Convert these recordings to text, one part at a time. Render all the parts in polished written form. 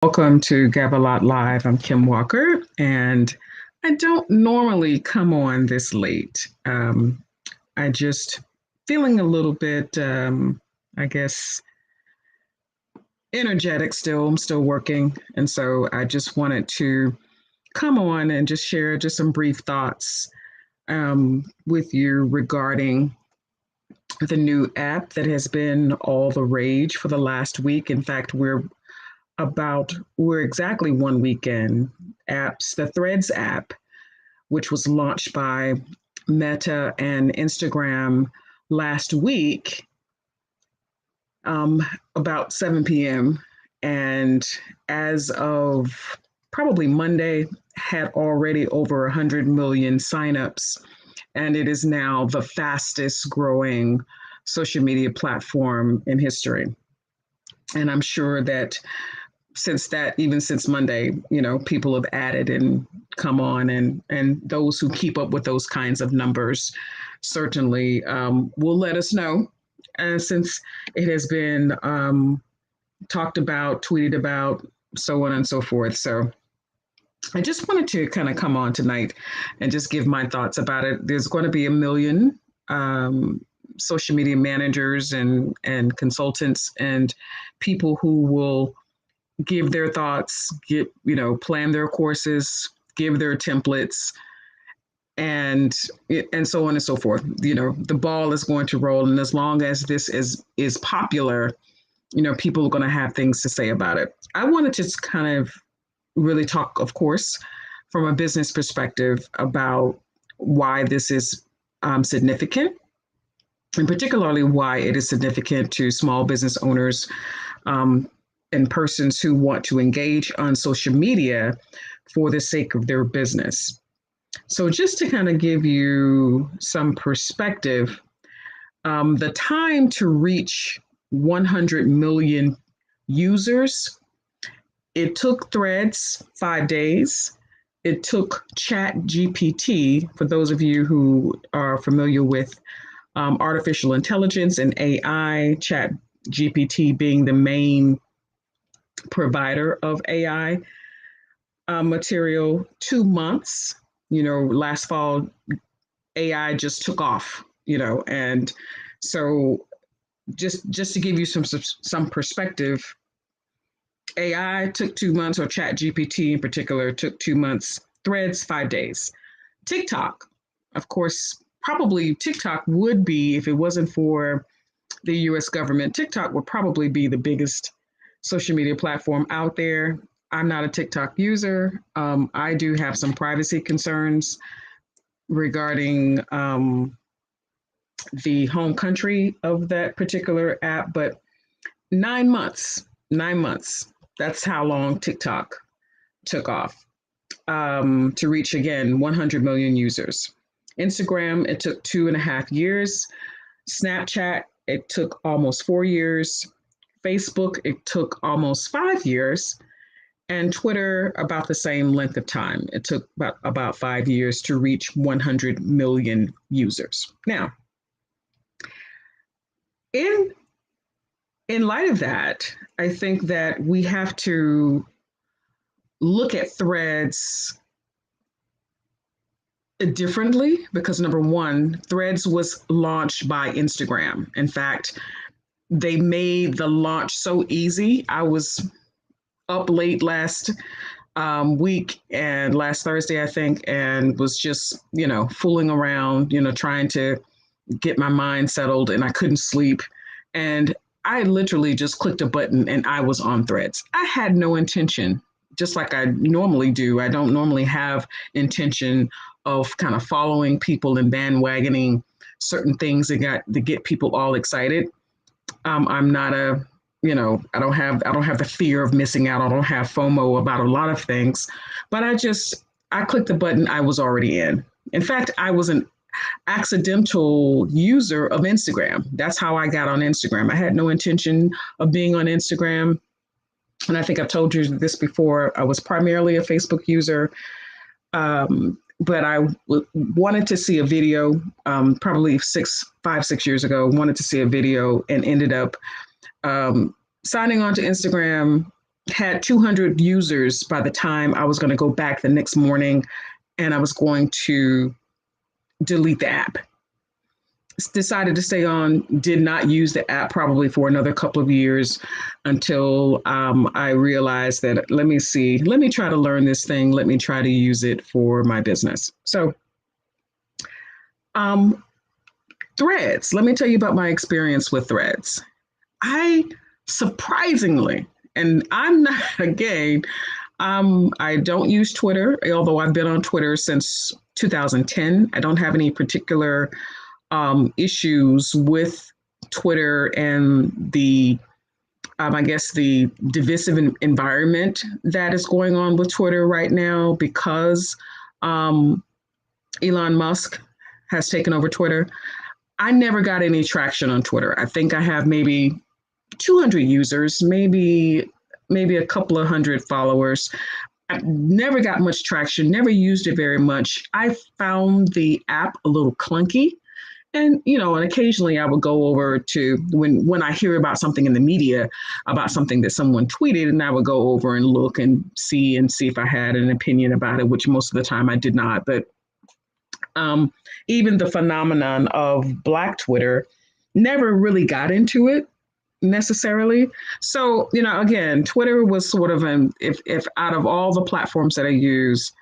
Welcome to Gabalot Live. I'm Kim Walker, and I don't normally come on this late. I just feeling a little bit, I guess, energetic still. I'm still working. And so I just wanted to come on and just share just some brief thoughts with you regarding the new app that has been all the rage for the last week. In fact, we're exactly 1 week in. The Threads app, which was launched by Meta and Instagram last week, about 7 p.m. And as of probably Monday, had already over 100 million signups. And it is now the fastest growing social media platform in history. And I'm sure that even since Monday, people have added and come on, and those who keep up with those kinds of numbers certainly will let us know. Since it has been talked about, tweeted about, so on and so forth. So I just wanted to kind of come on tonight and just give my thoughts about it. There's going to be 1 million social media managers and consultants and people who will give their thoughts, plan their courses, give their templates, and so on and so forth. The ball is going to roll, and as long as this is popular, people are going to have things to say about it. I wanted to kind of really talk, of course, from a business perspective about why this is significant, and particularly why it is significant to small business owners and persons who want to engage on social media for the sake of their business. So just to kind of give you some perspective, the time to reach 100 million users, it took Threads 5 days. It took ChatGPT, for those of you who are familiar with artificial intelligence and AI, ChatGPT being the main provider of AI material, 2 months. Last fall, AI just took off, and so just to give you some perspective, AI took 2 months, or ChatGPT in particular took 2 months. Threads 5 days. TikTok, of course, probably TikTok would be, if it wasn't for the U.S. government, TikTok would probably be the biggest social media platform out there. I'm not a TikTok user. I do have some privacy concerns regarding the home country of that particular app, but 9 months, that's how long TikTok took off to reach, again, 100 million users. Instagram, it took 2.5 years. Snapchat, it took almost 4 years. Facebook, it took almost 5 years. And Twitter, about the same length of time. It took about 5 years to reach 100 million users. Now, in light of that, I think that we have to look at Threads differently because, number one, Threads was launched by Instagram. In fact, they made the launch so easy. I was up late last week and last Thursday, I think, and was just, fooling around, trying to get my mind settled, and I couldn't sleep. And I literally just clicked a button and I was on Threads. I had no intention, just like I normally do. I don't normally have intention of kind of following people and bandwagoning certain things that get people all excited. I'm not I don't have the fear of missing out. I don't have FOMO about a lot of things, but I clicked the button. I was already in. In fact, I was an accidental user of Instagram. That's how I got on Instagram. I had no intention of being on Instagram. And I think I've told you this before. I was primarily a Facebook user. But I wanted to see a video, probably 5-6 years ago, wanted to see a video and ended up signing on to Instagram, had 200 users by the time I was going to go back the next morning and I was going to delete the app. Decided to stay on, did not use the app probably for another couple of years until I realized that let me try to learn this thing. Let me try to use it for my business. So, Threads, let me tell you about my experience with Threads. I surprisingly, and I'm not, again, I don't use Twitter, although I've been on Twitter since 2010. I don't have any particular issues with Twitter and I guess, the divisive environment that is going on with Twitter right now because Elon Musk has taken over Twitter. I never got any traction on Twitter. I think I have maybe 200 users, maybe a couple of hundred followers. I never got much traction, never used it very much. I found the app a little clunky. And, and occasionally I would go over to when I hear about something in the media, about something that someone tweeted, and I would go over and look and see if I had an opinion about it, which most of the time I did not. But even the phenomenon of Black Twitter, never really got into it necessarily. So, again, Twitter was sort of if out of all the platforms that I use,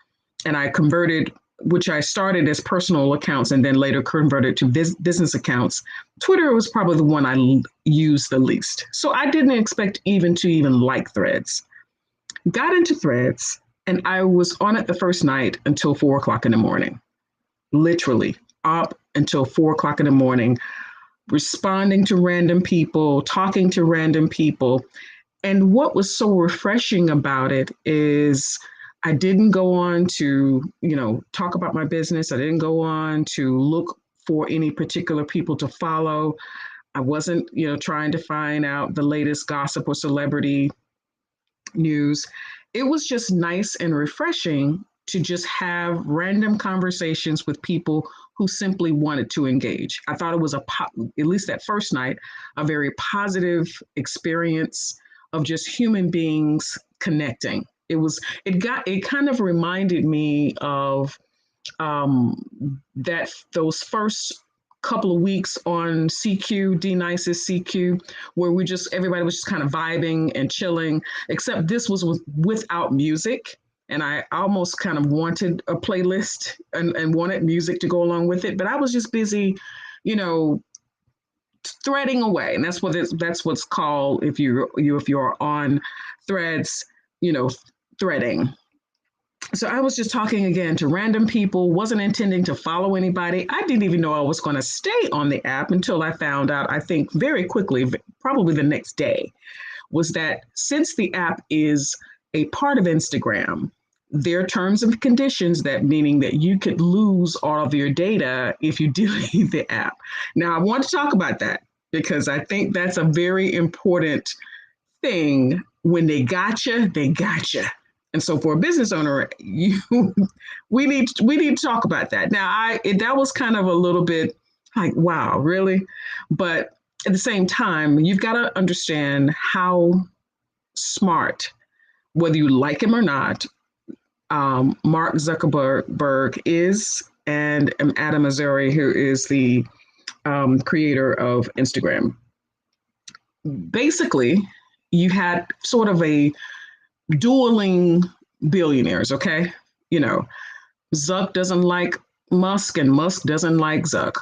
and I converted, which I started as personal accounts and then later converted to business accounts, Twitter was probably the one I used the least. So I didn't expect to like Threads. Got into Threads, and I was on it the first night until 4:00 in the morning. Literally up until 4:00 in the morning, responding to random people, talking to random people. And what was so refreshing about it is I didn't go on to, talk about my business. I didn't go on to look for any particular people to follow. I wasn't, trying to find out the latest gossip or celebrity news. It was just nice and refreshing to just have random conversations with people who simply wanted to engage. I thought it was at least that first night, a very positive experience of just human beings connecting. It kind of reminded me of those first couple of weeks on CQ, D Nice's CQ, where everybody was just kind of vibing and chilling, except this was without music. And I almost kind of wanted a playlist and wanted music to go along with it, but I was just busy, threading away. And that's what's called, if you're on Threads, threading. So I was just talking again to random people, wasn't intending to follow anybody. I didn't even know I was going to stay on the app until I found out, I think very quickly, probably the next day, was that since the app is a part of Instagram, there are terms and conditions meaning that you could lose all of your data if you delete the app. Now, I want to talk about that because I think that's a very important thing. When they gotcha, they gotcha. And so for a business owner, we need to talk about that. Now, that was kind of a little bit like, wow, really? But at the same time, you've got to understand how smart, whether you like him or not, Mark Zuckerberg is, and Adam Mosseri, who is the creator of Instagram. Basically, you had sort of a dueling billionaires, okay? Zuck doesn't like Musk and Musk doesn't like Zuck.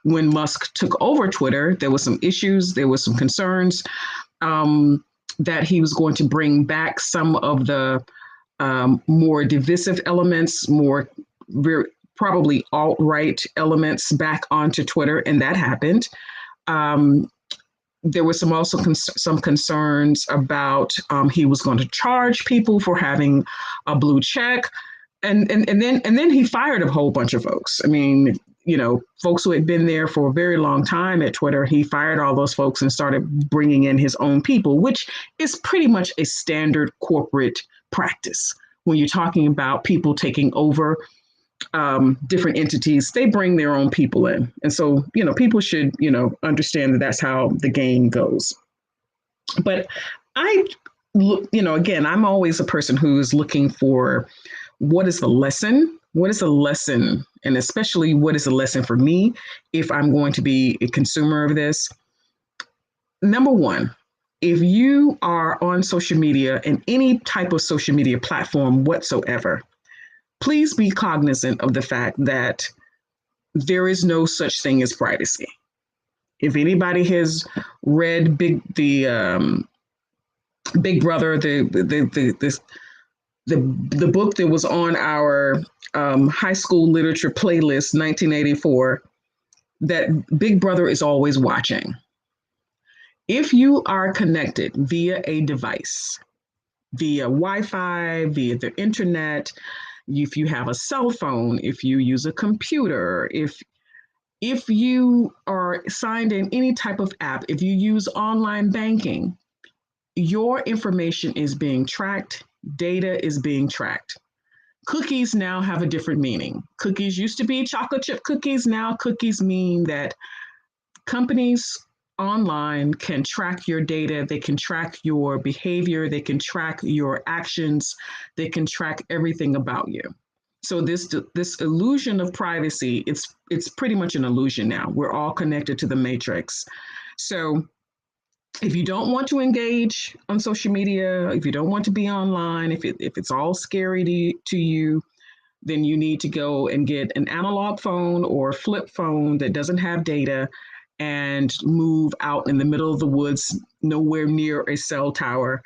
When Musk took over Twitter, there were some issues, there were some concerns that he was going to bring back some of the more divisive elements, probably alt-right elements back onto Twitter, and that happened. There was some concerns about he was going to charge people for having a blue check, and then he fired a whole bunch of folks. I mean, folks who had been there for a very long time at Twitter, he fired all those folks and started bringing in his own people, which is pretty much a standard corporate practice. When you're talking about people taking over different entities, they bring their own people in. And so, people should, understand that that's how the game goes. But I again, I'm always a person who is looking for what is the lesson? What is the lesson? And especially what is the lesson for me if I'm going to be a consumer of this? Number one, if you are on social media and any type of social media platform whatsoever, please be cognizant of the fact that there is no such thing as privacy. If anybody has read Big Brother, the book that was on our high school literature playlist, 1984, that Big Brother is always watching. If you are connected via a device, via Wi-Fi, via the internet, if you have a cell phone, if you use a computer, if you are signed in any type of app, if you use online banking, your information is being tracked, data is being tracked. Cookies now have a different meaning. Cookies used to be chocolate chip cookies. Now cookies mean that companies online can track your data, they can track your behavior, they can track your actions, they can track everything about you. So this illusion of privacy, it's pretty much an illusion now. We're all connected to the matrix. So if you don't want to engage on social media, if you don't want to be online, if it's all scary to you, then you need to go and get an analog phone or a flip phone that doesn't have data and move out in the middle of the woods, nowhere near a cell tower,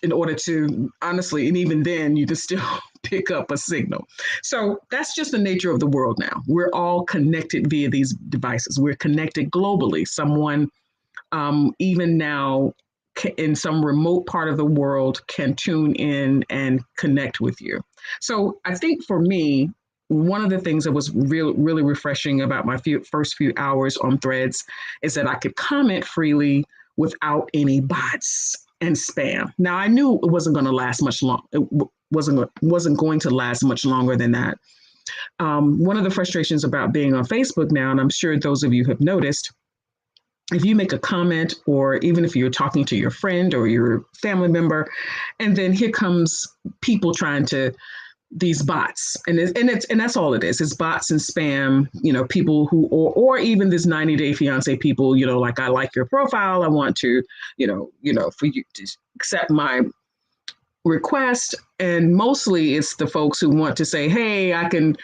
in order to, honestly, and even then, you can still pick up a signal. So that's just the nature of the world now. We're all connected via these devices. We're connected globally. Someone, even now, in some remote part of the world, can tune in and connect with you. So I think for me, one of the things that was really refreshing about my first few hours on Threads is that I could comment freely without any bots and spam. Now I knew it wasn't going to last much long. It wasn't going to last much longer than that. One of the frustrations about being on Facebook now, and I'm sure those of you have noticed, if you make a comment, or even if you're talking to your friend or your family member, and then here comes people trying to, these bots, and that's all it is. It's bots and spam, people who, or even this 90-day fiance people, like, I like your profile, I want to, for you to accept my request. And mostly it's the folks who want to say, hey, I can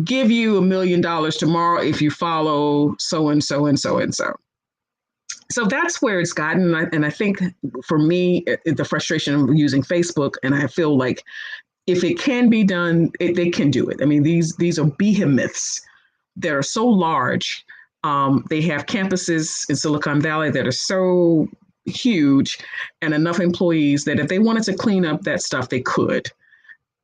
give you $1 million tomorrow if you follow so and so and so and so. So that's where it's gotten. And I think for me, the frustration of using Facebook, and I feel like if it can be done, they can do it. I mean, these are behemoths that are so large. They have campuses in Silicon Valley that are so huge and enough employees that if they wanted to clean up that stuff, they could.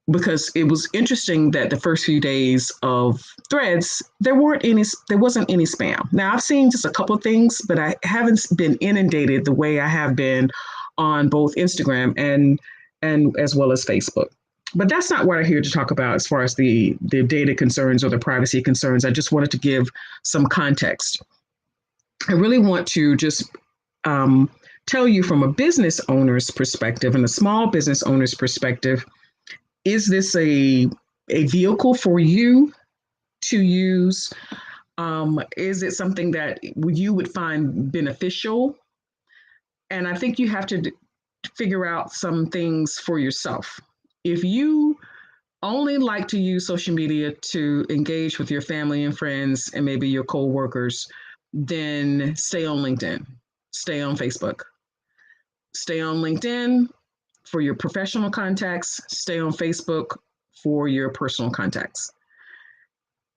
Because it was interesting that the first few days of Threads, there wasn't any spam. Now I've seen just a couple of things, but I haven't been inundated the way I have been on both Instagram and as well as Facebook. But that's not what I'm here to talk about as far as the data concerns or the privacy concerns. I just wanted to give some context. I really want to just tell you from a business owner's perspective and a small business owner's perspective, is this a vehicle for you to use? Is it something that you would find beneficial? And I think you have to figure out some things for yourself. If you only like to use social media to engage with your family and friends and maybe your co-workers, then stay on LinkedIn, stay on Facebook, stay on LinkedIn for your professional contacts, stay on Facebook for your personal contacts.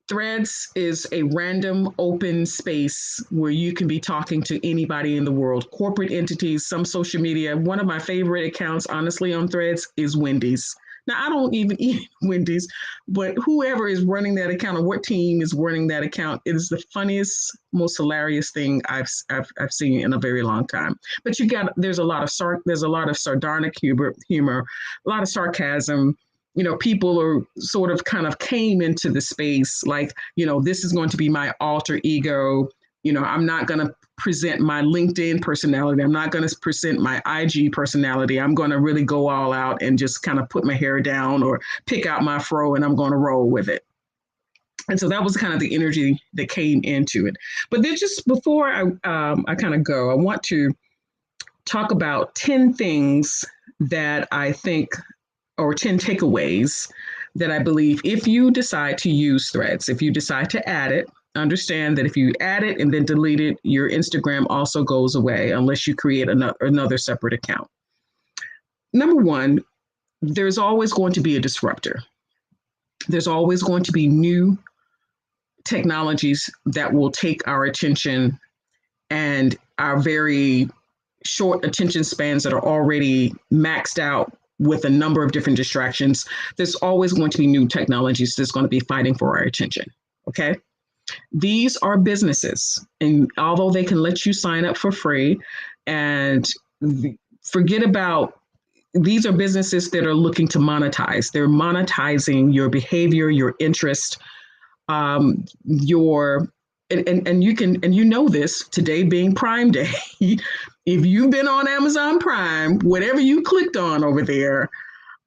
Threads is a random open space where you can be talking to anybody in the world, corporate entities, some social media. One of my favorite accounts, honestly, on Threads is Wendy's. Now, I don't even eat Wendy's, but whoever is running that account or what team is running that account, it is the funniest, most hilarious thing I've seen in a very long time. But there's a lot of sardonic humor, a lot of sarcasm. People are sort of kind of came into the space like, this is going to be my alter ego. I'm not going to present my LinkedIn personality. I'm not going to present my IG personality. I'm going to really go all out and just kind of put my hair down or pick out my fro, and I'm going to roll with it. And so that was kind of the energy that came into it. But then just before I kind of go, I want to talk about 10 things that I think, or 10 takeaways that I believe if you decide to use Threads, if you decide to add it, understand that if you add it and then delete it, your Instagram also goes away unless you create another separate account. Number one, there's always going to be a disruptor. There's always going to be new technologies that will take our attention, and our very short attention spans that are already maxed out with a number of different distractions. There's always going to be new technologies that's going to be fighting for our attention. Okay. These are businesses, and although they can let you sign up for free, and forget about, these are businesses that are looking to monetize. They're monetizing your behavior, your interest, your and you can, and you know this, today being Prime Day, if you've been on Amazon Prime, whatever you clicked on over there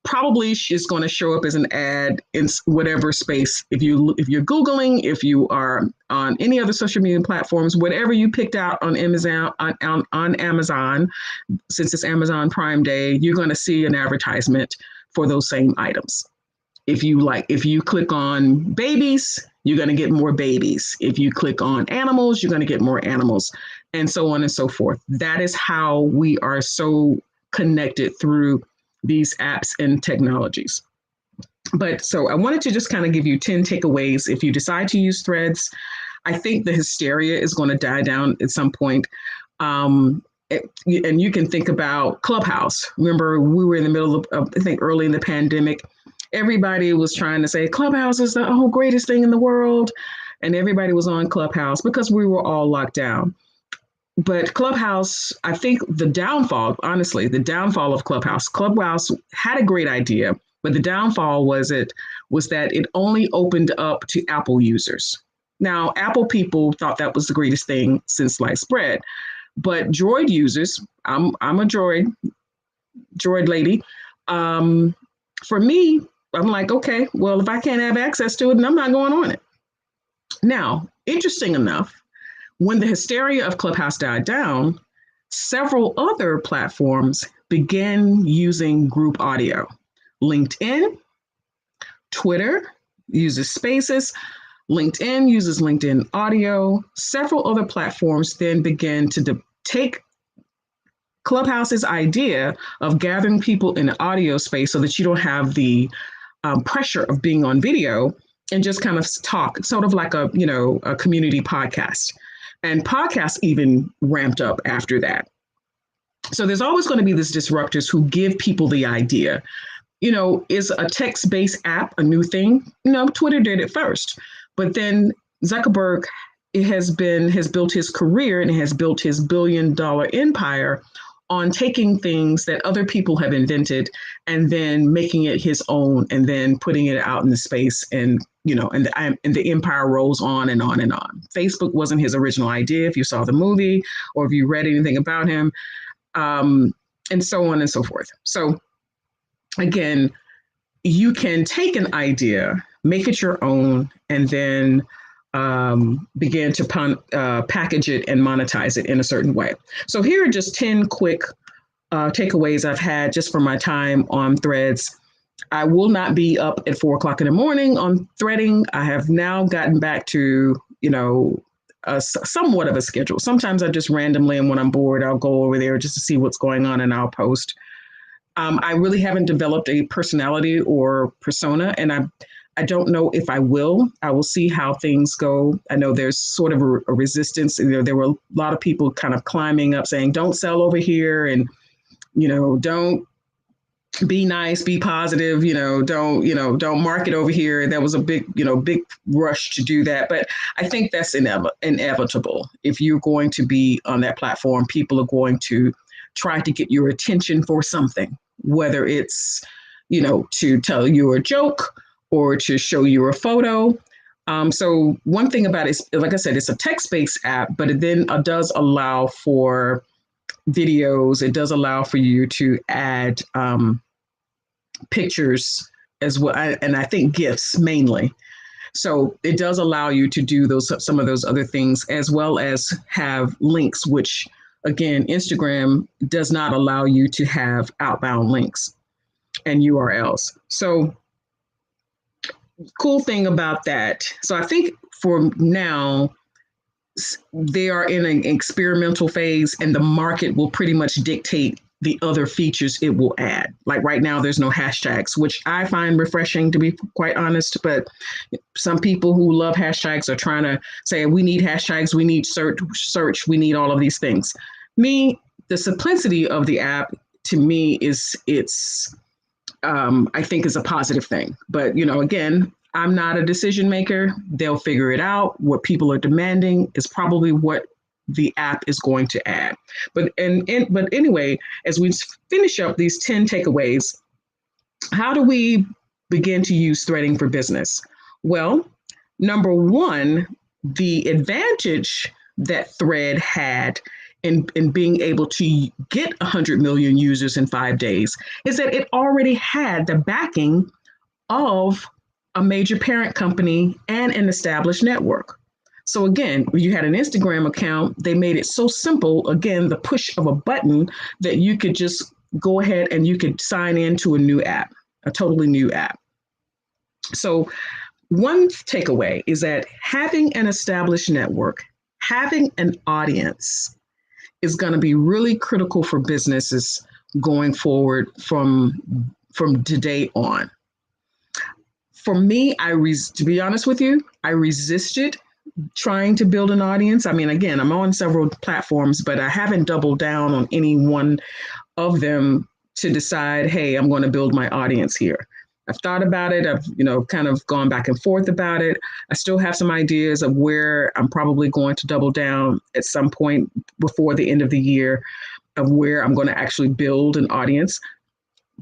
probably is going to show up as an ad in whatever space. If you're Googling, if you are on any other social media platforms, whatever you picked out on Amazon, on Amazon, since it's Amazon Prime Day, you're going to see an advertisement for those same items. If you click on babies, you're going to get more babies. If you click on animals, you're going to get more animals, and so on and so forth. That is how we are so connected through these apps and technologies. But so I wanted to just kind of give you 10 takeaways. If you decide to use Threads, I think the hysteria is going to die down at some point. And you can think about Clubhouse. Remember, we were in the middle of, I think, early in the pandemic. Everybody was trying to say Clubhouse is the greatest thing in the world. And everybody was on Clubhouse because we were all locked down. But Clubhouse, I think the downfall of Clubhouse had a great idea, but the downfall was that it only opened up to Apple users. Now, Apple people thought that was the greatest thing since sliced bread, but Droid users, I'm a Droid lady. For me, I'm like, okay, well, if I can't have access to it, then I'm not going on it. Now, interesting enough, when the hysteria of Clubhouse died down, several other platforms began using group audio. LinkedIn, Twitter uses Spaces, LinkedIn uses LinkedIn audio. Several other platforms then began to take Clubhouse's idea of gathering people in an audio space so that you don't have the pressure of being on video, and just kind of talk, sort of like a community podcast. And podcasts even ramped up after that. So there's always going to be these disruptors who give people the idea. Is a text-based app a new thing? No, Twitter did it first. But then Zuckerberg has built his career and has built his billion-dollar empire on taking things that other people have invented and then making it his own, and then putting it out in the space, and the empire rolls on and on and on. Facebook wasn't his original idea, if you saw the movie or if you read anything about him, and so on and so forth. So again, you can take an idea, make it your own, and then begin to package it and monetize it in a certain way. So here are just 10 quick takeaways I've had just from my time on Threads. I will not be up at 4 o'clock in the morning on threading. I have now gotten back to, somewhat of a schedule. Sometimes I just randomly, and when I'm bored, I'll go over there just to see what's going on and I'll post. I really haven't developed a personality or persona, and I don't know if I will. I will see how things go. I know there's sort of a resistance. There were a lot of people kind of climbing up saying, don't sell over here, and, don't be nice, be positive, don't market over here. That was a big rush to do that. But I think that's inevitable. If you're going to be on that platform, people are going to try to get your attention for something, whether it's, to tell you a joke, or to show you a photo, So one thing about it is, like I said, it's a text-based app, but it then does allow for videos. It does allow for you to add pictures as well, and I think GIFs mainly. So it does allow you to do some of those other things, as well as have links, which again, Instagram does not allow you to have outbound links and URLs. So cool thing about that. So I think for now, they are in an experimental phase, and the market will pretty much dictate the other features it will add. Like right now, there's no hashtags, which I find refreshing, to be quite honest. But some people who love hashtags are trying to say, we need hashtags, we need search, we need all of these things. Me, the simplicity of the app to me is I think is a positive thing. But again, I'm not a decision maker. They'll figure it out. What people are demanding is probably what the app is going to add. But anyway, as we finish up these 10 takeaways, how do we begin to use threading for business? Well, number one, the advantage that Thread had in being able to get 100 million users in 5 days is that it already had the backing of a major parent company and an established network. So again, you had an Instagram account, they made it so simple, again, the push of a button, that you could just go ahead and you could sign into a new app, a totally new app. So one takeaway is that having an established network, having an audience is going to be really critical for businesses going forward from today on. For me, to be honest with you, I resisted trying to build an audience. I mean, again, I'm on several platforms, but I haven't doubled down on any one of them to decide, hey, I'm going to build my audience here. I've thought about it. I've, kind of gone back and forth about it. I still have some ideas of where I'm probably going to double down at some point before the end of the year, of where I'm going to actually build an audience.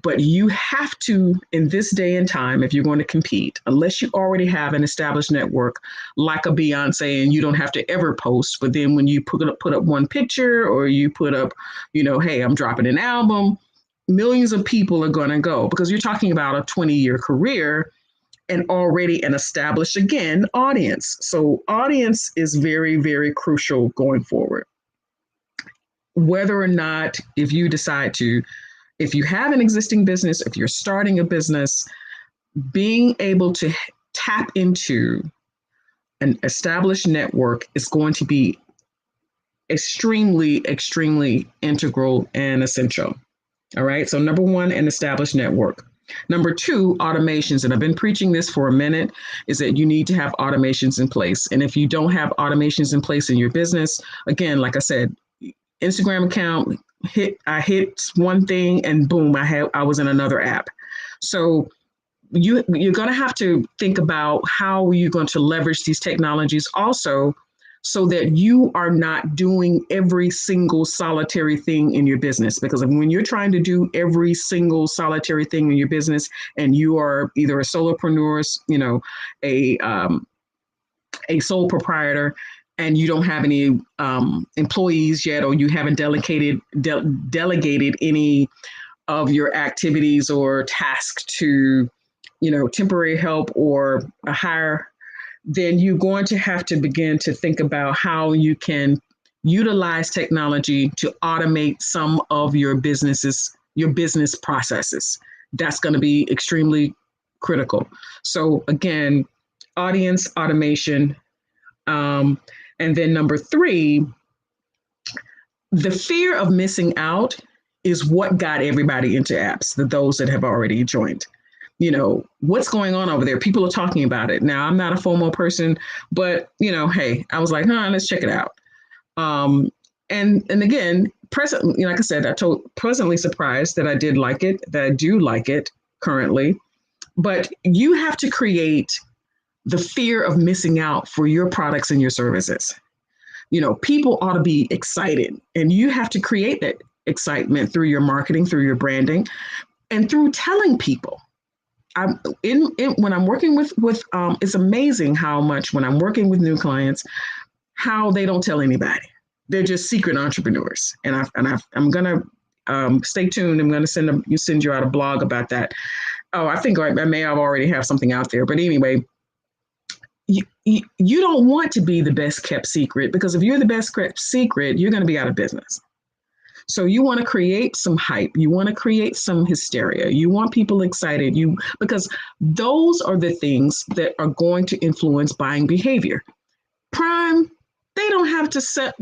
But you have to, in this day and time, if you're going to compete, unless you already have an established network like a Beyonce, and you don't have to ever post, but then when you put up one picture, or you put up, hey, I'm dropping an album, millions of people are going to go, because you're talking about a 20-year career and already an established, again, audience. So audience is very, very crucial going forward. Whether or not, if you decide to, if you have an existing business, if you're starting a business, being able to tap into an established network is going to be extremely, extremely integral and essential. All right. So number one, an established network. Number two, automations. And I've been preaching this for a minute, is that you need to have automations in place. And if you don't have automations in place in your business, again, like I said, Instagram account, I hit one thing and boom, I was in another app. So you're going to have to think about how you're going to leverage these technologies also, so that you are not doing every single solitary thing in your business. Because when you're trying to do every single solitary thing in your business, and you are either a solopreneur, a sole proprietor, and you don't have any employees yet, or you haven't delegated any of your activities or tasks to, temporary help or a hire, then you're going to have to begin to think about how you can utilize technology to automate some of your business processes. That's going to be extremely critical. So again, audience, automation. And then number three, the fear of missing out is what got everybody into apps, those that have already joined. What's going on over there? People are talking about it. Now, I'm not a FOMO person, but, hey, I was like, let's check it out. And again, presently, like I said, presently surprised that I did like it, that I do like it currently. But you have to create the fear of missing out for your products and your services. People ought to be excited, and you have to create that excitement through your marketing, through your branding, and through telling people. I'm in when I'm working with it's amazing how much when I'm working with new clients, how they don't tell anybody. They're just secret entrepreneurs. I'm gonna stay tuned. I'm gonna send you out a blog about that. Oh, I think I may have already have something out there. But anyway, you don't want to be the best kept secret, because if you're the best kept secret, you're going to be out of business. So you want to create some hype. You want to create some hysteria. You want people excited. Because those are the things that are going to influence buying behavior. Prime, they don't have to set.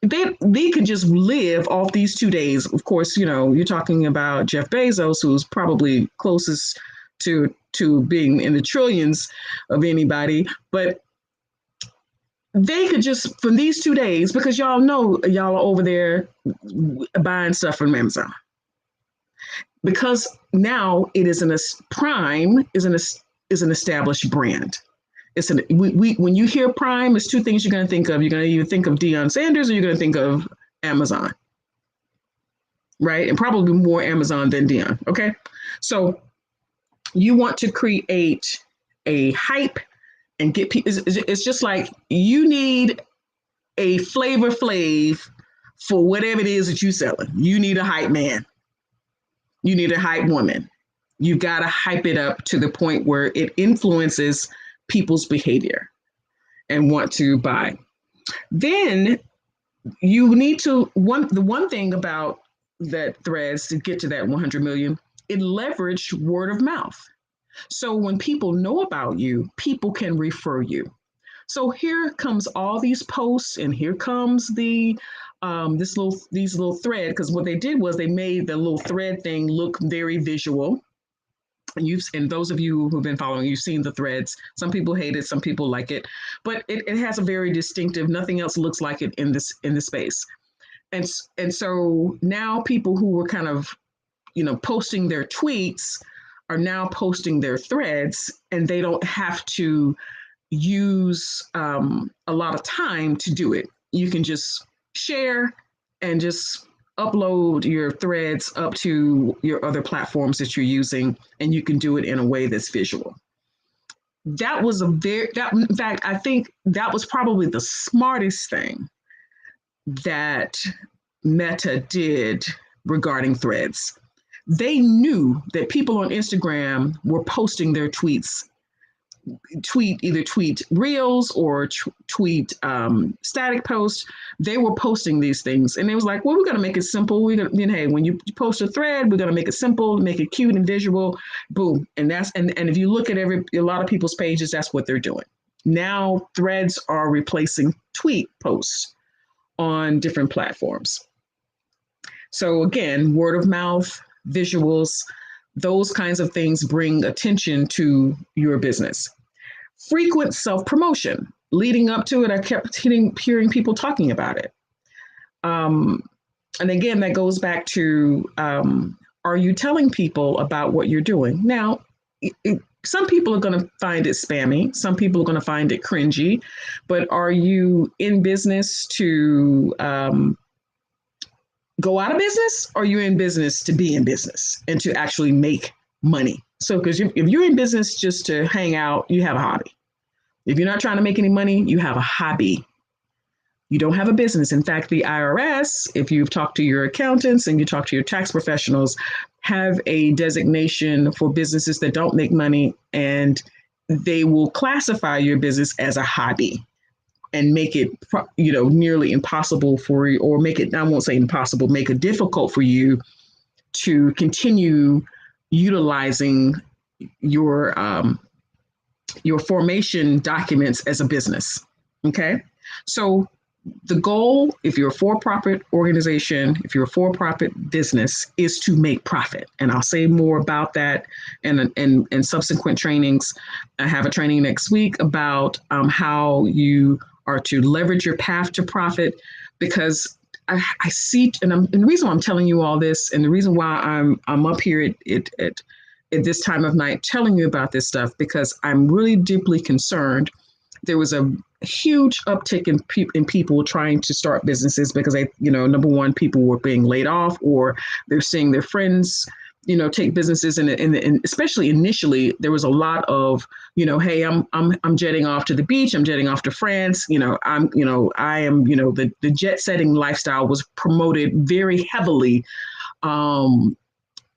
They can just live off these 2 days. Of course, you're talking about Jeff Bezos, who's probably closest to being in the trillions of anybody, but they could just, from these 2 days, because y'all know y'all are over there buying stuff from Amazon, because now it is Prime is an established brand. When you hear Prime, it's two things you're going to think of. You're going to either think of Deion Sanders, or you're going to think of Amazon, right? And probably more Amazon than Deion. Okay, so you want to create a hype and get people. It's just like you need a Flavor Flav for whatever it is that you're selling. You need a hype man. You need a hype woman. You got to hype it up to the point where it influences people's behavior and want to buy. Then you need to, the one thing about that Threads to get to that 100 million, it leveraged word of mouth. So when people know about you, people can refer you. So here comes all these posts, and here comes these little thread, because what they did was they made the little thread thing look very visual. And those of you who've been following, you've seen the threads. Some people hate it, some people like it, but it has a very distinctive, nothing else looks like it in this space. And so now people who were kind of, posting their tweets are now posting their threads, and they don't have to use a lot of time to do it. You can just share and just upload your threads up to your other platforms that you're using, and you can do it in a way that's visual. That was in fact, I think that was probably the smartest thing that Meta did regarding threads. They knew that people on Instagram were posting their either tweet reels or tweet static posts. They were posting these things, and it was like, well, we're going to make it simple. Hey, when you post a thread, we're going to make it simple, make it cute and visual, boom. And if you look at a lot of people's pages, that's what they're doing. Now threads are replacing tweet posts on different platforms. So again, word of mouth, visuals, those kinds of things bring attention to your business. Frequent self-promotion. Leading up to it, I kept hearing people talking about it. And again, that goes back to, are you telling people about what you're doing? Now, some people are going to find it spammy. Some people are going to find it cringy. But are you in business to go out of business, or are you in business to be in business and to actually make money? So, because if you're in business just to hang out, you have a hobby. If you're not trying to make any money, you have a hobby. You don't have a business. In fact, the IRS, if you've talked to your accountants and you talk to your tax professionals, have a designation for businesses that don't make money, and they will classify your business as a hobby and make it, nearly impossible for you, or make it, I won't say impossible, make it difficult for you to continue utilizing your formation documents as a business. Okay. So the goal, if you're a for-profit organization, if you're a for-profit business, is to make profit. And I'll say more about that in subsequent trainings. I have a training next week about how you are to leverage your path to profit, because I see, and the reason why I'm telling you all this, and the reason why I'm up here at this time of night telling you about this stuff, because I'm really deeply concerned. There was a huge uptick in people trying to start businesses because number one, people were being laid off, or they're seeing their friends take businesses and especially initially, there was a lot of, hey, I'm jetting off to the beach. I'm jetting off to France. I am, the jet setting lifestyle was promoted very heavily about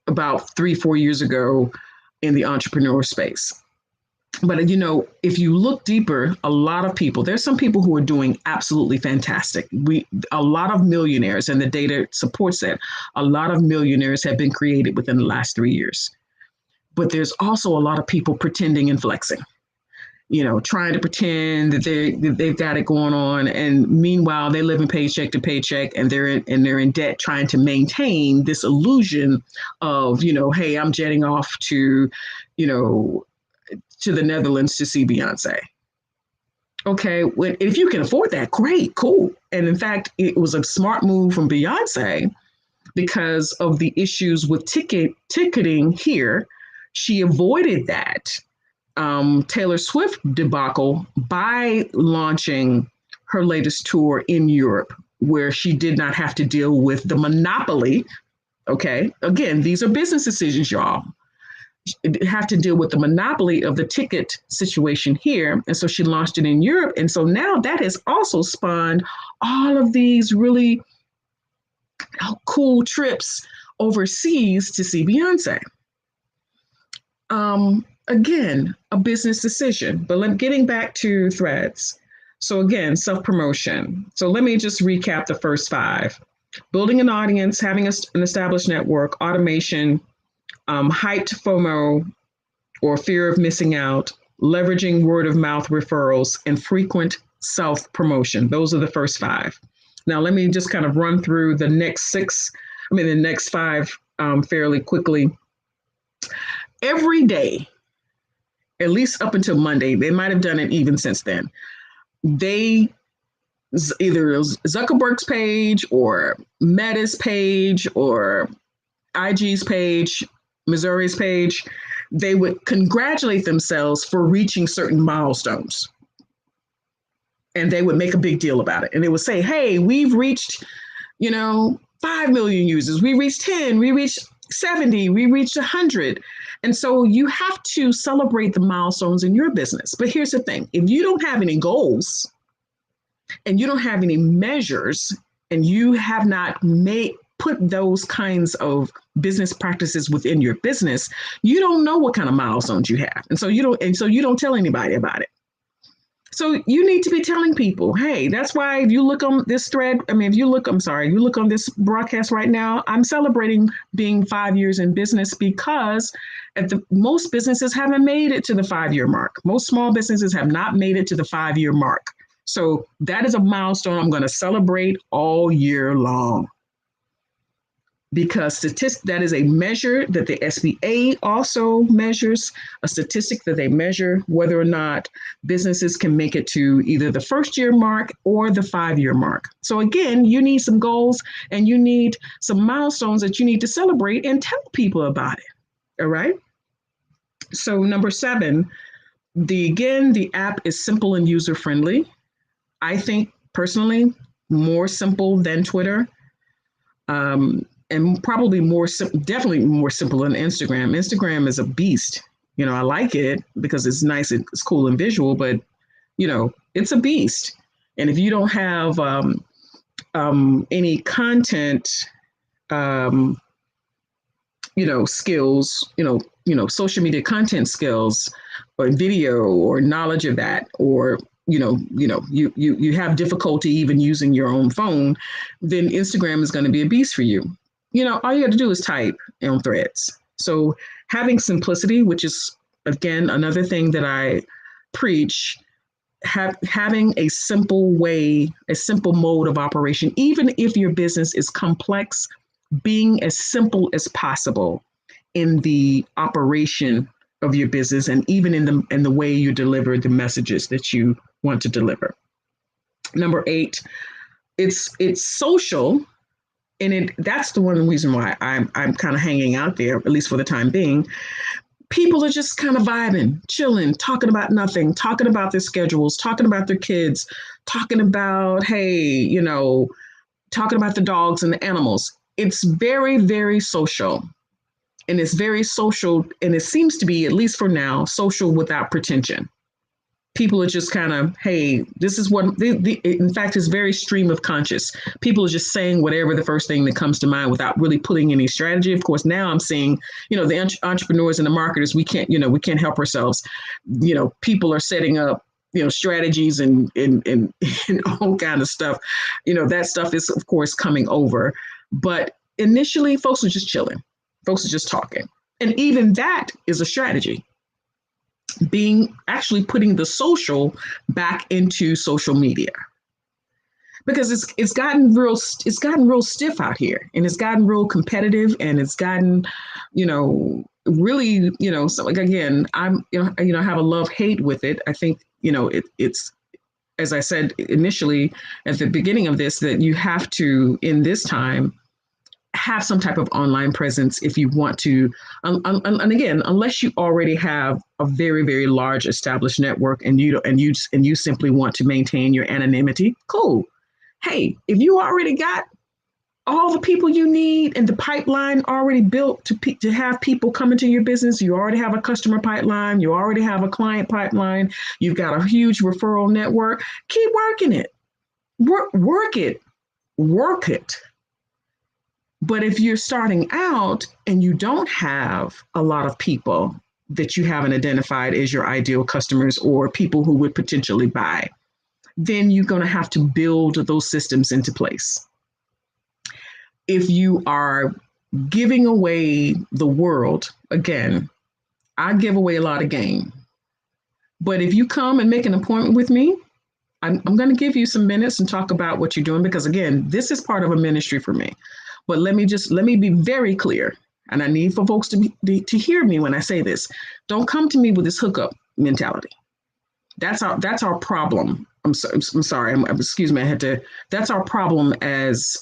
3-4 years ago in the entrepreneur space. But, if you look deeper, a lot of people, there's some people who are doing absolutely fantastic. A lot of millionaires, and the data supports that, a lot of millionaires have been created within the last 3 years. But there's also a lot of people pretending and flexing, trying to pretend that they've got it going on. And meanwhile, they live in paycheck to paycheck, and they're in debt, trying to maintain this illusion of, hey, I'm jetting off to the Netherlands to see Beyonce. Okay, if you can afford that, great, cool. And in fact, it was a smart move from Beyonce because of the issues with ticketing here. She avoided that Taylor Swift debacle by launching her latest tour in Europe, where she did not have to deal with the monopoly. Okay, again, these are business decisions, y'all. Have to deal with the monopoly of the ticket situation here. And so she launched it in Europe. And so now that has also spawned all of these really cool trips overseas to see Beyonce. Again, a business decision, but getting back to Threads. So again, self-promotion. So let me just recap the first 5. Building an audience, having an established network, automation, hyped FOMO or fear of missing out, leveraging word of mouth referrals, and frequent self-promotion. Those are the first 5. Now, let me just kind of run through the next 5 fairly quickly. Every day, at least up until Monday, they might have done it even since then. Either Zuckerberg's page or Meta's page or IG's page, Missouri's page, they would congratulate themselves for reaching certain milestones. And they would make a big deal about it. And they would say, hey, we've reached, 5 million users. We reached 10, we reached 70, we reached 100. And so you have to celebrate the milestones in your business. But here's the thing, if you don't have any goals and you don't have any measures and you have not put those kinds of business practices within your business, you don't know what kind of milestones you have. And so you don't tell anybody about it. So you need to be telling people, hey, that's why if you look on this thread, you look on this broadcast right now, I'm celebrating being 5 years in business because most businesses haven't made it to the 5-year mark. Most small businesses have not made it to the 5-year mark. So that is a milestone I'm going to celebrate all year long. Because that is a measure that the SBA also measures, a statistic that they measure whether or not businesses can make it to either the 1st-year mark or the 5-year mark. So again, you need some goals and you need some milestones that you need to celebrate and tell people about it. All right. So number 7, the app is simple and user-friendly. I think personally, more simple than Twitter. And probably definitely more simple than Instagram. Instagram is a beast. I like it because it's nice, it's cool and visual, but it's a beast. And if you don't have any content, skills, social media content skills, or video, or knowledge of that, or you have difficulty even using your own phone, then Instagram is going to be a beast for you. All you got to do is type on Threads. So having simplicity, which is, again, another thing that I preach, having a simple mode of operation, even if your business is complex, being as simple as possible in the operation of your business, and even in the way you deliver the messages that you want to deliver. Number 8, it's social. And that's the one reason why I'm kind of hanging out there, at least for the time being. People are just kind of vibing, chilling, talking about nothing, talking about their schedules, talking about their kids, talking about, hey, talking about the dogs and the animals. It's very, very social. And it's very social. And it seems to be, at least for now, social without pretension. People are just kind of, hey, this is what, in fact, it's very stream of conscious. People are just saying whatever the first thing that comes to mind without really putting any strategy. Of course, now I'm seeing, the entrepreneurs and the marketers, we can't help ourselves. People are setting up, strategies and all kind of stuff. That stuff is, of course, coming over. But initially, folks are just chilling. Folks are just talking. And even that is a strategy. Actually putting the social back into social media, because it's gotten real stiff out here, and it's gotten real competitive, and it's gotten really, so like, again, I'm have a love-hate with it. I think it's, as I said initially at the beginning of this, that you have to, in this time, have some type of online presence if you want to. And again, unless you already have a very, very large established network and you simply want to maintain your anonymity, cool. Hey, if you already got all the people you need and the pipeline already built to have people come into your business, you already have a customer pipeline, you already have a client pipeline, you've got a huge referral network, keep working it. Work it. But if you're starting out and you don't have a lot of people that you haven't identified as your ideal customers or people who would potentially buy, then you're going to have to build those systems into place. If you are giving away the world, again, I give away a lot of game. But if you come and make an appointment with me, I'm going to give you some minutes and talk about what you're doing, because again, this is part of a ministry for me. But let me be very clear, and I need for folks to hear me when I say this. Don't come to me with this hookup mentality. That's our problem. I'm sorry. Excuse me. That's our problem as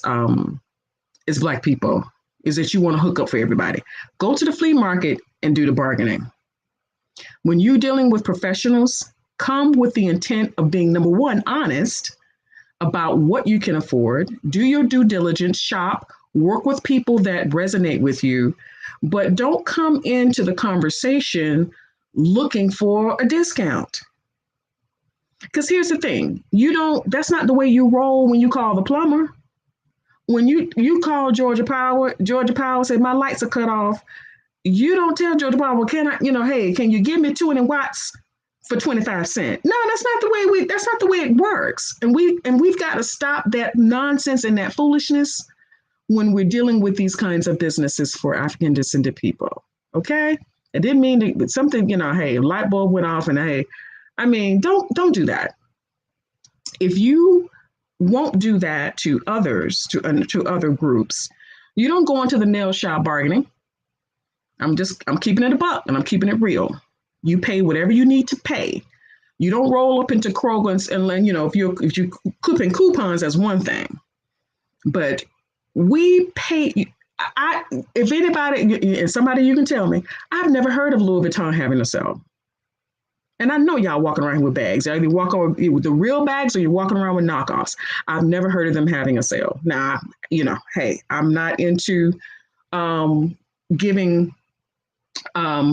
Black people, is that you want to hook up for everybody. Go to the flea market and do the bargaining. When you're dealing with professionals, come with the intent of being, number one, honest about what you can afford. Do your due diligence, shop, work with people that resonate with you, but don't come into the conversation looking for a discount. Because here's the thing, that's not the way you roll when you call the plumber. When you call Georgia Power said, my lights are cut off. You don't tell Georgia Power, well, hey, can you give me 20 watts for 25 cents? No, that's not the way it works. And we've got to stop that nonsense and that foolishness when we're dealing with these kinds of businesses for African descended people. Okay? It didn't mean that something, hey, a light bulb went off and hey, don't do that. If you won't do that to others, to other groups, you don't go into the nail shop bargaining. I'm keeping it a buck and I'm keeping it real. You pay whatever you need to pay. You don't roll up into Kroger and if you clipping coupons, that's one thing. But we pay. If anybody and somebody you can tell me, I've never heard of Louis Vuitton having a sale. And I know y'all walking around with bags. Either you walk around with the real bags or you're walking around with knockoffs. I've never heard of them having a sale. Now, hey, I'm not into giving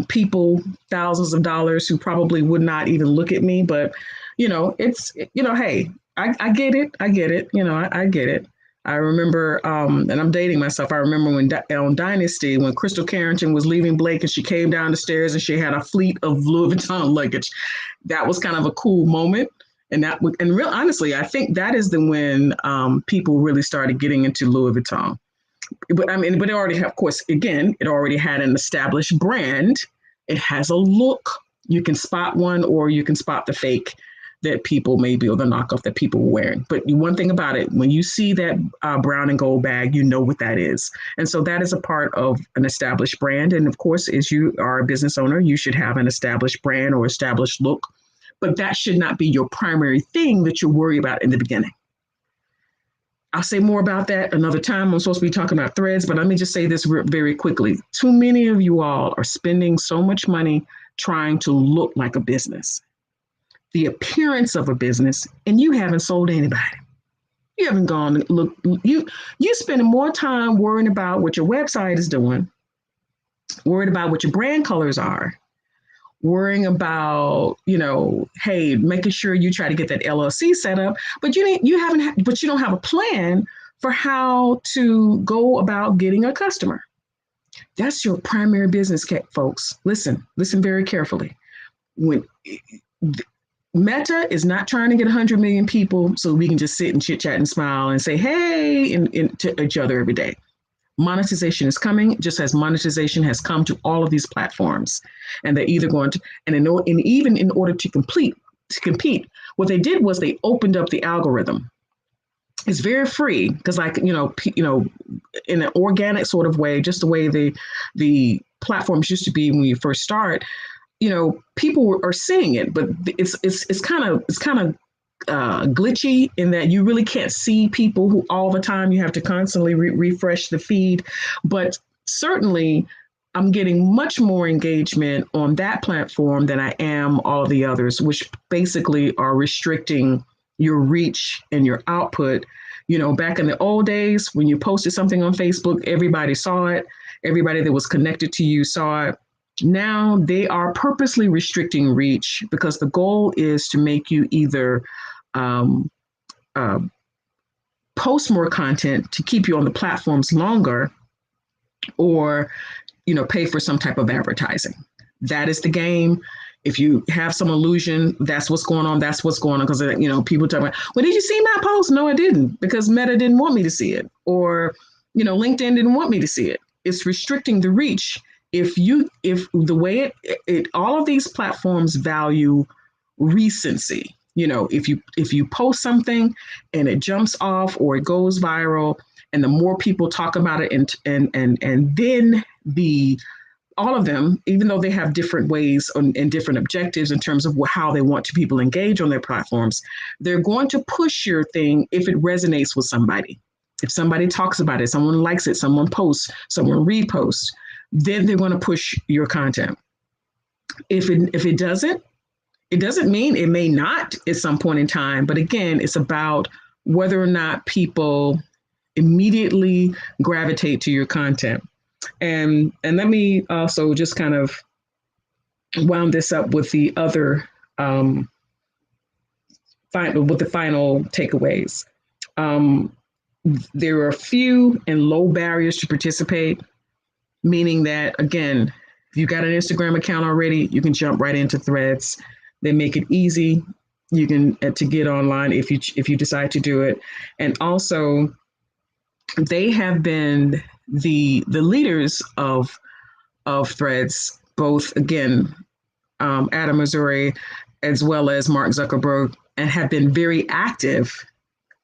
people thousands of dollars who probably would not even look at me. But, hey, I get it. I get it. I remember, and I'm dating myself, I remember when on Dynasty, when Crystal Carrington was leaving Blake and she came down the stairs and she had a fleet of Louis Vuitton luggage. That was kind of a cool moment. And real honestly, I think that is when people really started getting into Louis Vuitton. But it already, of course, again, it already had an established brand. It has a look. You can spot one or you can spot the fake that people maybe, or the knockoff that people were wearing. But one thing about it, when you see that brown and gold bag, you know what that is. And so that is a part of an established brand. And of course, as you are a business owner, you should have an established brand or established look, but that should not be your primary thing that you worry about in the beginning. I'll say more about that another time. I'm supposed to be talking about threads, but let me just say this very quickly. Too many of you all are spending so much money trying to look like a business, the appearance of a business, and you haven't sold anybody. You haven't gone to look. You spending more time worrying about what your website is doing worried about what your brand colors are, worrying about, hey, making sure you try to get that LLC set up, but you don't have a plan for how to go about getting a customer. That's your primary business, folks. Listen very carefully. When Meta is not trying to get 100 million people so we can just sit and chit chat and smile and say, hey, to each other every day. Monetization is coming, just as monetization has come to all of these platforms. And they're either going to, and even in order to compete, what they did was they opened up the algorithm. It's very free because, in an organic sort of way, just the way the platforms used to be when you first start, people are seeing it, but it's kind of glitchy in that you really can't see people who all the time. You have to constantly refresh the feed, but certainly I'm getting much more engagement on that platform than I am all the others, which basically are restricting your reach and your output. Back in the old days when you posted something on Facebook, everybody saw it. Everybody that was connected to you saw it. Now they are purposely restricting reach because the goal is to make you either post more content to keep you on the platforms longer, or pay for some type of advertising. That is the game. If you have some illusion, that's what's going on. That's what's going on because people talk about, well, did you see my post? No, I didn't, because Meta didn't want me to see it, or LinkedIn didn't want me to see it. It's restricting the reach. If the way all of these platforms value recency. If you post something and it jumps off or it goes viral, and the more people talk about it, and then all of them, even though they have different ways and different objectives in terms of how they want people engage on their platforms, they're going to push your thing if it resonates with somebody. If somebody talks about it, someone likes it, someone posts, someone reposts, then they're going to push your content. If it doesn't, it doesn't mean it may not at some point in time. But again, it's about whether or not people immediately gravitate to your content. And let me also just kind of wound this up with the other final takeaways. There are few and low barriers to participate, meaning that, again, if you've got an Instagram account already, you can jump right into Threads. They make it easy. You can to get online if you decide to do it. And also, they have been the leaders of Threads, both, again, Adam Mosseri as well as Mark Zuckerberg, and have been very active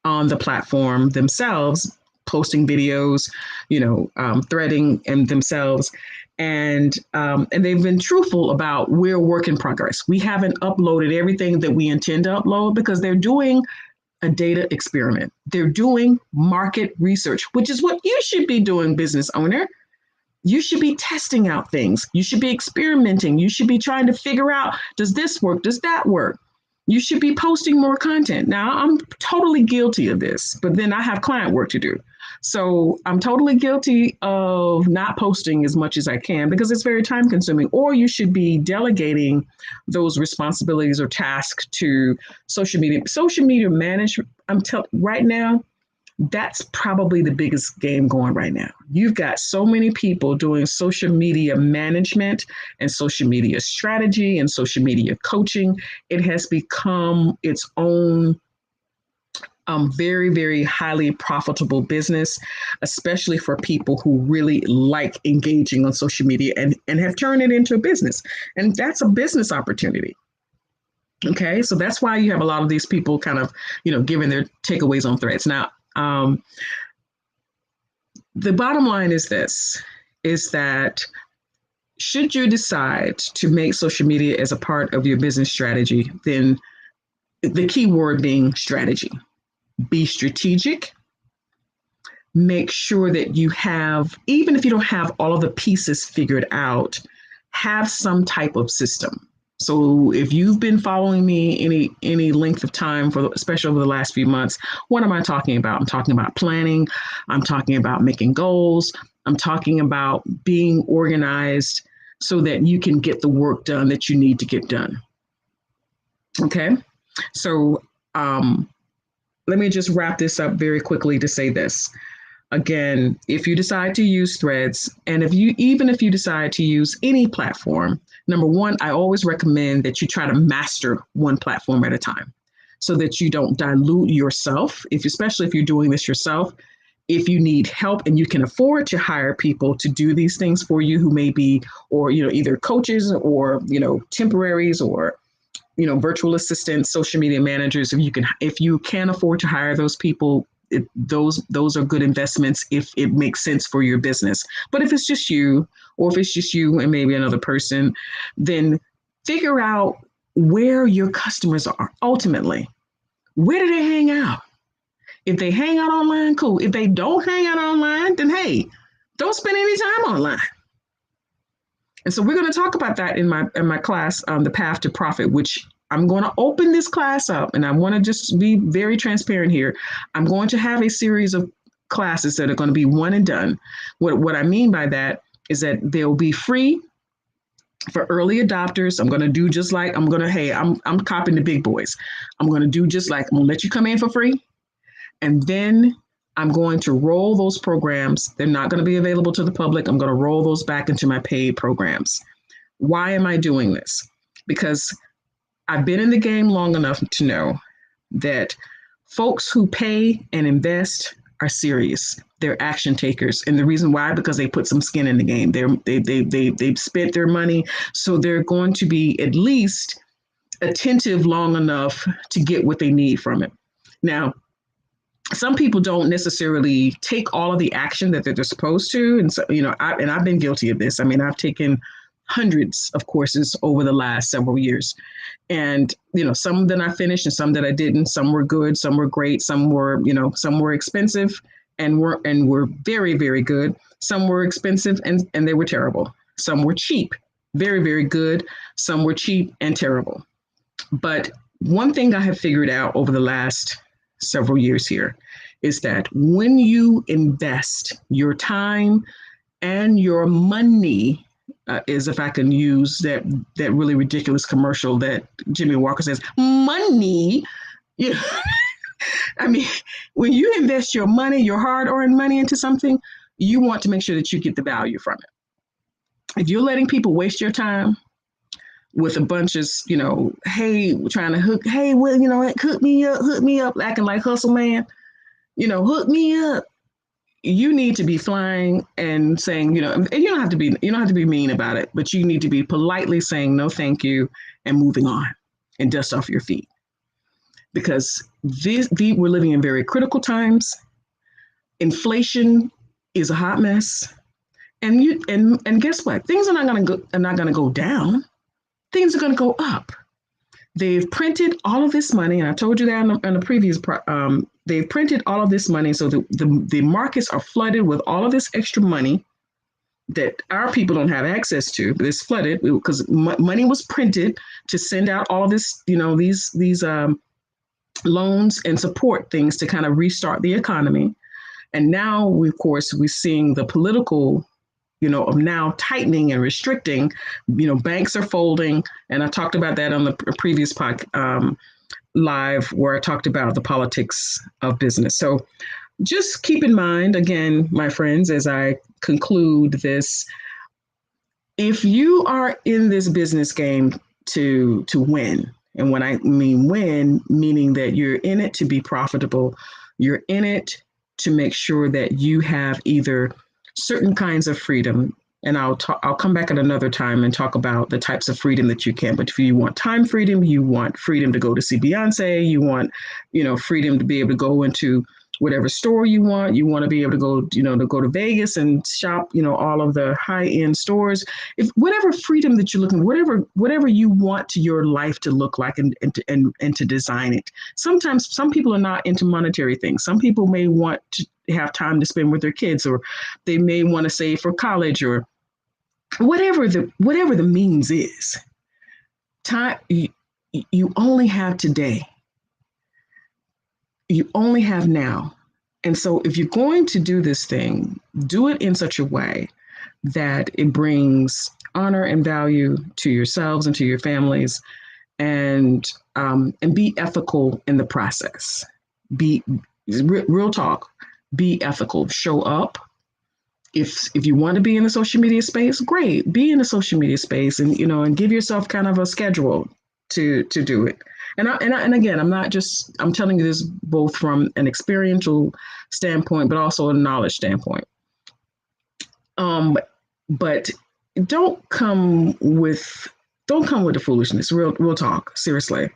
on the platform themselves, posting videos, threading and themselves. And they've been truthful about we're a work in progress. We haven't uploaded everything that we intend to upload because they're doing a data experiment. They're doing market research, which is what you should be doing, business owner. You should be testing out things. You should be experimenting. You should be trying to figure out, does this work? Does that work? You should be posting more content. Now, I'm totally guilty of this, but then I have client work to do. So I'm totally guilty of not posting as much as I can because it's very time consuming. Or you should be delegating those responsibilities or tasks to social media. Social media management, right now, that's probably the biggest game going right now. You've got so many people doing social media management and social media strategy and social media coaching. It has become its own very, very highly profitable business, especially for people who really like engaging on social media and have turned it into a business. And that's a business opportunity. Okay, so that's why you have a lot of these people kind of, giving their takeaways on Threads. Now, the bottom line is this, is that should you decide to make social media as a part of your business strategy, then the key word being strategy. Be strategic. Make sure that you have, even if you don't have all of the pieces figured out, have some type of system. So if you've been following me any length of time, especially over the last few months, what am I talking about? I'm talking about planning. I'm talking about making goals. I'm talking about being organized so that you can get the work done that you need to get done. Okay. So let me just wrap this up very quickly to say this. Again, if you decide to use Threads, and even if you decide to use any platform, number one, I always recommend that you try to master one platform at a time so that you don't dilute yourself, especially if you're doing this yourself. If you need help and you can afford to hire people to do these things for you who may be, or, either coaches or, temporaries or, virtual assistants, social media managers, if you can afford to hire those people, those are good investments if it makes sense for your business. But if it's just you, or if it's just you and maybe another person, then figure out where your customers are ultimately. Where do they hang out? If they hang out online, cool. If they don't hang out online, then hey, don't spend any time online. And so we're going to talk about that in my class, The Path to Profit, which I'm going to open this class up, and I want to just be very transparent here. I'm going to have a series of classes that are going to be one and done. What I mean by that is that they'll be free for early adopters. I'm going to do just like I'm copying the big boys. I'm going to let you come in for free. And then I'm going to roll those programs. They're not going to be available to the public. I'm going to roll those back into my paid programs. Why am I doing this? Because I've been in the game long enough to know that folks who pay and invest are serious. They're action takers. And the reason why, because they put some skin in the game. They've spent their money. So they're going to be at least attentive long enough to get what they need from it. Now, some people don't necessarily take all of the action that they're supposed to. And so, I've been guilty of this. I mean, I've taken hundreds of courses over the last several years. And, some that I finished and some that I didn't. Some were good, some were great, some were expensive and were very, very good. Some were expensive and they were terrible. Some were cheap, very, very good. Some were cheap and terrible. But one thing I have figured out over the last several years here is that when you invest your time and your money, is if I can use that really ridiculous commercial that Jimmy Walker says, money. I mean, when you invest your money, your hard-earned money into something, you want to make sure that you get the value from it. If you're letting people waste your time with a bunch of, hey, trying to hook me up, acting like hustle man, hook me up. You need to be flying and saying, and you don't have to be mean about it, but you need to be politely saying no, thank you, and moving on and dust off your feet. Because we're living in very critical times. Inflation is a hot mess, and guess what? Things are not going to go down. Things are going to go up. They've printed all of this money, and I told you that in the previous. They've printed all of this money, so the markets are flooded with all of this extra money that our people don't have access to. But it's flooded because money was printed to send out all of this, these loans and support things to kind of restart the economy. And now, we're seeing the political, of now tightening and restricting. Banks are folding, and I talked about that on the previous live where I talked about the politics of business. So just keep in mind, again, my friends, as I conclude this, if you are in this business game to win, and when I mean win, meaning that you're in it to be profitable, you're in it to make sure that you have either certain kinds of freedom. And I'll come back at another time and talk about the types of freedom that you can. But if you want time freedom, you want freedom to go to see Beyonce, you want, freedom to be able to go into whatever store you want to be able to go, to go to Vegas and shop, all of the high-end stores. If whatever freedom that you're looking, whatever you want your life to look like and to design it. Sometimes some people are not into monetary things. Some people may want to have time to spend with their kids, or they may want to save for college, or whatever the means is. Time, you only have today. You only have now. And so if you're going to do this thing, do it in such a way that it brings honor and value to yourselves and to your families, and be ethical in the process. Be real talk. Be ethical. Show up. If you want to be in the social media space, great. Be in the social media space, and give yourself kind of a schedule to do it. And again, I'm telling you this both from an experiential standpoint, but also a knowledge standpoint. But don't come with the foolishness. Real talk. Seriously,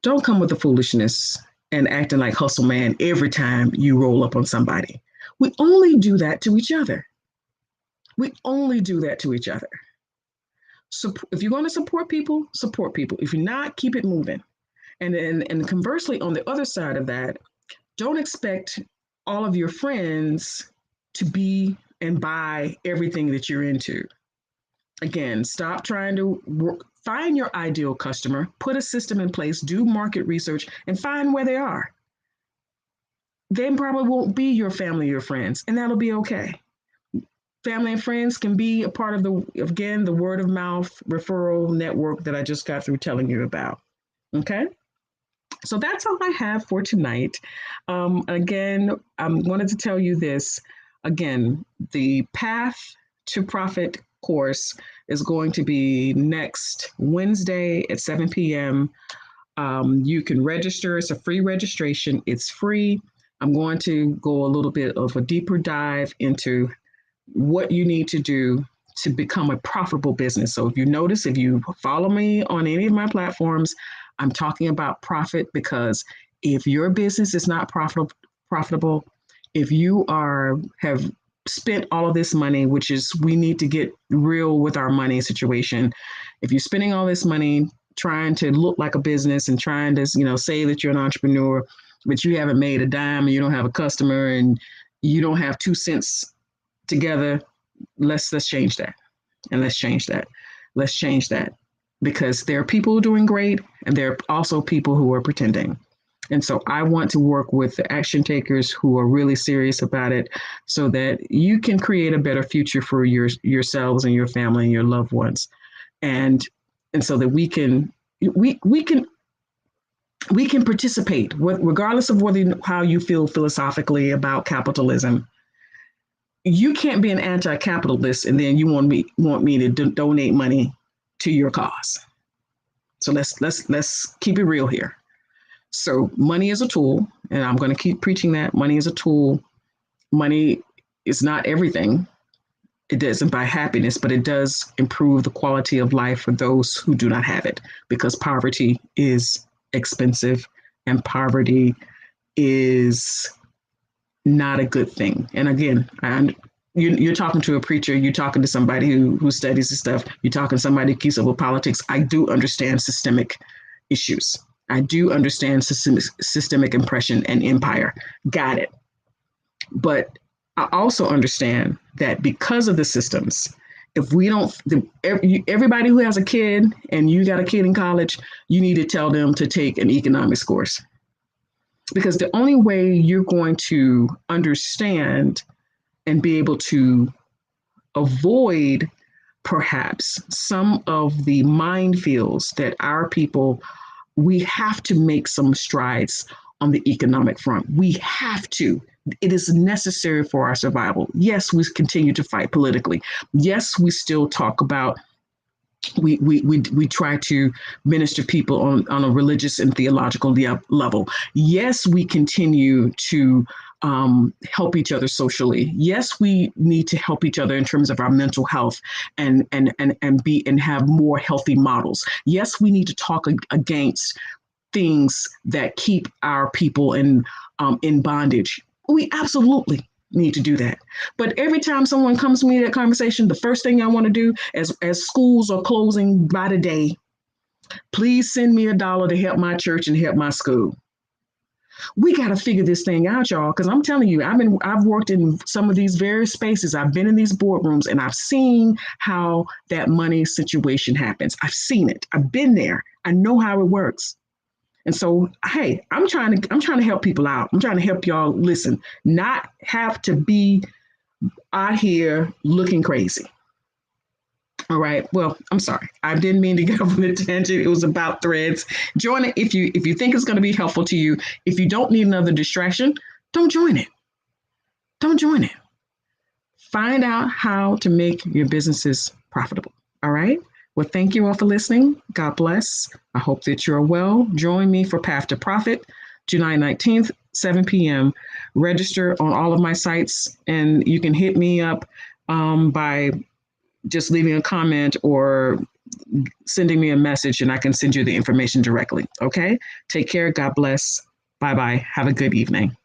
don't come with the foolishness and acting like hustle man every time you roll up on somebody. We only do that to each other. We only do that to each other. So if you're going to support people, support people. If you're not, keep it moving. And conversely, on the other side of that, don't expect all of your friends to be and buy everything that you're into. Again, stop trying to find your ideal customer, put a system in place, do market research, and find where they are. They probably won't be your family or friends, and that'll be okay. Family and friends can be a part of the word of mouth referral network that I just got through telling you about. Okay. So that's all I have for tonight. Again, I wanted to tell you this. Again, the Path to Profit course is going to be next Wednesday at 7 p.m. You can register. It's a free registration. It's free. I'm going to go a little bit of a deeper dive into what you need to do to become a profitable business. So if you follow me on any of my platforms, I'm talking about profit, because if your business is not profitable, if you have spent all of this money, which is, we need to get real with our money situation. If you're spending all this money trying to look like a business and trying to, say that you're an entrepreneur, but you haven't made a dime and you don't have a customer and you don't have 2 cents together, let's change that. And let's change that. Let's change that. Because there are people doing great, and there are also people who are pretending. And so I want to work with the action takers who are really serious about it, so that you can create a better future for yourselves and your family and your loved ones. And so that we can participate, regardless of how you feel philosophically about capitalism. You can't be an anti-capitalist and then you want me to donate money to your cause. So let's keep it real here. So money is a tool, and I'm going to keep preaching that money is a tool. Money is not everything. It doesn't buy happiness, but it does improve the quality of life for those who do not have it, because poverty is expensive and poverty is not a good thing. And again, you're talking to a preacher, you're talking to somebody who studies this stuff, you're talking to somebody who keeps up with politics. I do understand systemic issues. I do understand systemic oppression and empire. Got it. But I also understand that because of the systems, if we don't, everybody who has a kid and you got a kid in college, you need to tell them to take an economics course. Because the only way you're going to understand and be able to avoid perhaps some of the minefields that our people, we have to make some strides on the economic front. We have to. It is necessary for our survival. Yes, we continue to fight politically. Yes, we still talk about, we try to minister people on a religious and theological level. Yes, we continue to help each other socially. Yes, we need to help each other in terms of our mental health and have more healthy models. Yes, we need to talk against things that keep our people in bondage. We absolutely need to do that. But every time someone comes to me that conversation, the first thing I want to do, as schools are closing by the day, please send me $1 to help my church and help my school. We got to figure this thing out, y'all, because I'm telling you, I've worked in some of these various spaces. I've been in these boardrooms and I've seen how that money situation happens. I've seen it. I've been there. I know how it works. And so, hey, I'm trying to help people out. I'm trying to help y'all listen, not have to be out here looking crazy. All right. Well, I'm sorry. I didn't mean to get off on a tangent. It was about threads. Join it if you think it's going to be helpful to you. If you don't need another distraction, don't join it. Don't join it. Find out how to make your businesses profitable. All right. Well, thank you all for listening. God bless. I hope that you're well. Join me for Path to Profit, July 19th, 7 p.m. Register on all of my sites, and you can hit me up by just leaving a comment or sending me a message, and I can send you the information directly. Okay. Take care. God bless. Bye bye. Have a good evening.